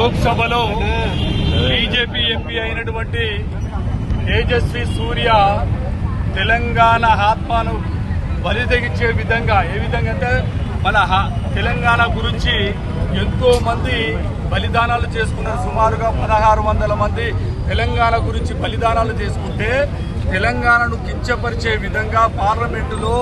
లోక్సభలో BJP MP అయినటువంటి తేజస్వి సూర్య తెలంగాణ ఆత్మను బలితెగించే విధంగా ఏ విధంగా అంటే మన తెలంగాణ గురించి ఎంతో మంది బలిదానాలు చేసుకున్నారు. సుమారుగా 1600 మంది తెలంగాణ గురించి బలిదానాలు చేసుకుంటే తెలంగాణను కించపరిచే విధంగా పార్లమెంటులో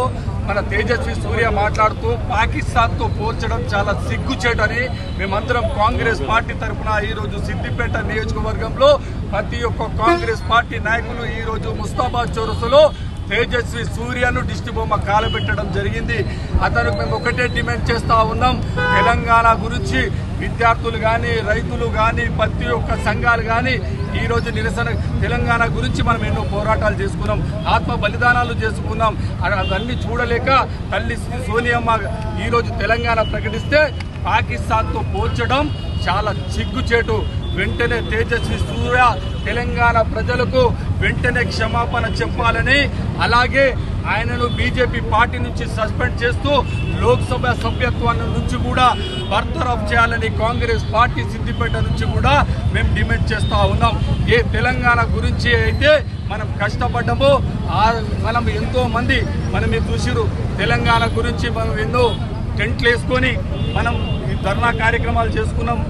మన తేజస్వి సూర్య మాట్లాడుతూ పాకిస్తాన్తో పోల్చడం చాలా సిగ్గుచేటని మేమందరం కాంగ్రెస్ పార్టీ తరఫున ఈరోజు సిద్దిపేట నియోజకవర్గంలో ప్రతి ఒక్క కాంగ్రెస్ పార్టీ నాయకులు ఈరోజు ముస్తాబాద్ చౌరస్తాలో తేజస్వి సూర్యను దిష్టి బొమ్మ కాలబెట్టడం జరిగింది. అతనికి మేము ఒకటే డిమాండ్ చేస్తా ఉన్నాం, తెలంగాణ గురించి విద్యార్థులు కానీ రైతులు కానీ ప్రతి ఒక్క సంఘాలు కానీ ఈరోజు నిరసన తెలంగాణ గురించి మనం ఎన్నో పోరాటాలు చేసుకున్నాం, ఆత్మ బలిదానాలు చేసుకున్నాం. అవన్నీ చూడలేక తల్లి సోనియమ్మ ఈరోజు తెలంగాణ ప్రకటిస్తే పాకిస్తాన్తో పోల్చడం చాలా సిగ్గుచేటు. వెంటనే తేజస్వి సూర్య తెలంగాణ ప్రజలకు వెంటనే క్షమాపణ చెప్పాలని, అలాగే ఆయనను బీజేపీ పార్టీ నుంచి సస్పెండ్ చేస్తూ లోక్సభ సభ్యత్వాన్ని నుంచి కూడా బర్తరఫ్ చేయాలని కాంగ్రెస్ పార్టీ సిద్దిపేట నుంచి కూడా మేము డిమాండ్ చేస్తూ ఉన్నాం. ఏ తెలంగాణ గురించి అయితే మనం కష్టపడ్డామో మనం ఎంతో మంది మీరు చూసిరు, తెలంగాణ గురించి మనం ఎన్నో టెంట్లు వేసుకొని మనం ఈ ధర్నా కార్యక్రమాలు చేసుకున్నాం.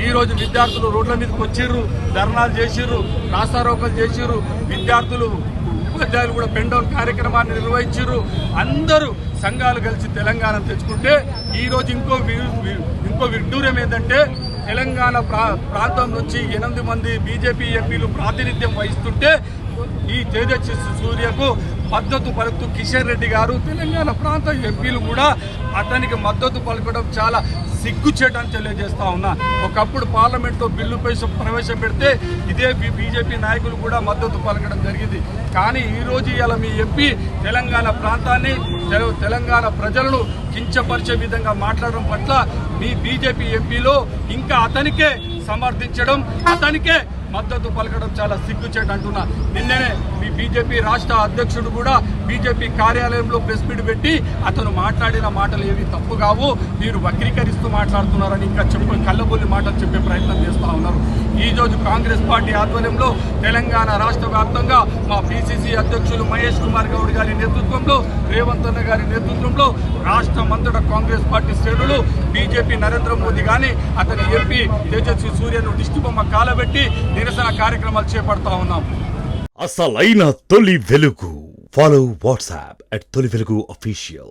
ఈరోజు విద్యార్థులు రోడ్ల మీదకి వచ్చిర్రు, ధర్నాలు చేసిర్రు, రాస్తారోకలు చేసిర్రు. విద్యార్థులు ఉపాధ్యాయులు కూడా పెన్ డౌన్ కార్యక్రమాన్ని నిర్వహించారు. అందరూ సంఘాలు కలిసి తెలంగాణ తెచ్చుకుంటే ఈరోజు ఇంకో విడ్డూరం ఏంటంటే తెలంగాణ ప్రాంతం నుంచి 8 మంది బీజేపీ ఎంపీలు ప్రాతినిధ్యం వహిస్తుంటే ఈ తేజస్వి సూర్యకు మద్దతు పలుకుతూ కిషన్ రెడ్డి గారు తెలంగాణ ప్రాంత ఎంపీలు కూడా అతనికి మద్దతు పలకడం చాలా సిగ్గుచేటని తెలియజేస్తా ఉన్నా. ఒకప్పుడు పార్లమెంట్లో బిల్లు ప్రవేశపెడితే ఇదే బీజేపీ నాయకులు కూడా మద్దతు పలకడం జరిగింది. కానీ ఈరోజు ఇలా మీ ఎంపీ తెలంగాణ ప్రాంతాన్ని తెలంగాణ ప్రజలను కించపరిచే విధంగా మాట్లాడడం పట్ల మీ బీజేపీ ఎంపీలో ఇంకా అతనికే సమర్థించడం, అతనికే మద్దతు పలకడం చాలా సిగ్గుచేట అంటున్నా. నిన్ననే మీ బీజేపీ రాష్ట్ర అధ్యక్షుడు కూడా బీజేపీ కార్యాలయంలో ప్రెస్ మీట్ పెట్టి అతను మాట్లాడిన మాటలు ఏవి తప్పు కావు, మీరు వక్రీకరిస్తూ మాట్లాడుతున్నారని ఇంకా కళ్ళబొల్లి మాటలు చెప్పే ప్రయత్నం చేస్తూ ఉన్నారు. ఈరోజు కాంగ్రెస్ పార్టీ ఆధ్వర్యంలో తెలంగాణ రాష్ట్ర వ్యాప్తంగా మా పిసిసి అధ్యక్షులు మహేష్ కుమార్ గౌడ్ గారి నేతృత్వంలో, రేవంత్ అన్న గారి నేతృత్వంలో రాష్ట్రమంతటా కాంగ్రెస్ పార్టీ శ్రేణులు బీజేపీ నరేంద్ర మోదీ కానీ అతని ఎంపీ తేజస్వి సూర్యను దిష్టి బొమ్మ కాలబెట్టి నిరసన కార్యక్రమాలు చేపడతా ఉన్నాం. అసలైన తొలి వెలుగు. ఫాలో వాట్సాప్ @తొలి వెలుగు అఫీషియల్.